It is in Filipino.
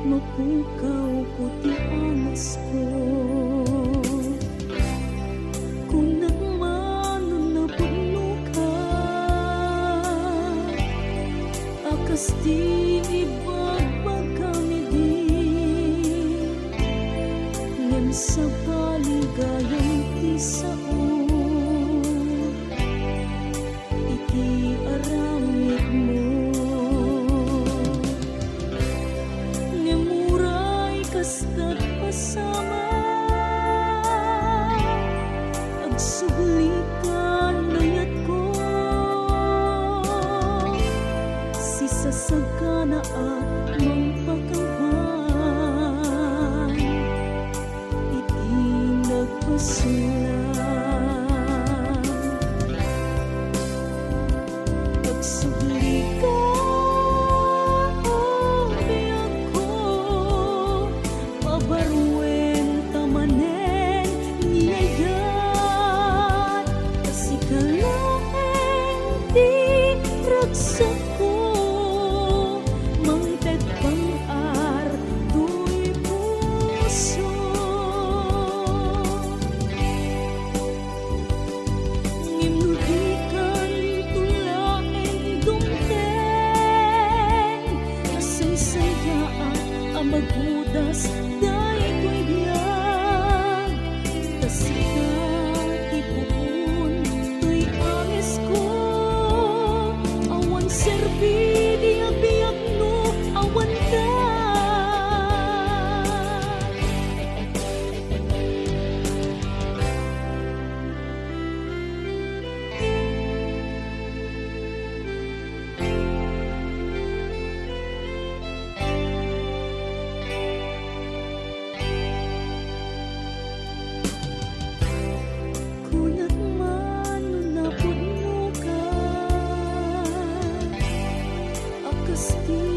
mapukaw ko ti angas ko. Kung nagmano na puno ka, akas di ibagbag kami di, ngem sa baligayang ti sao, iti aramid mo. Ngemuray kaskat pasama, agsuglikan nayat ko, sisasagana at mangpakawan, iti nagpasulang. Agsuglikan biyag ko, pabaruen tamanen niyayan, kasikalaen di ragsak ko, mangted pang-ar tuy puso. Ngimnudikan tulaen dumten, asaysayaan ang magudas daytoy biyag, kasikat ipupun tuy ames ko, awan serbi di agbiag no awan da. Kung nagmano na puno ka, akas di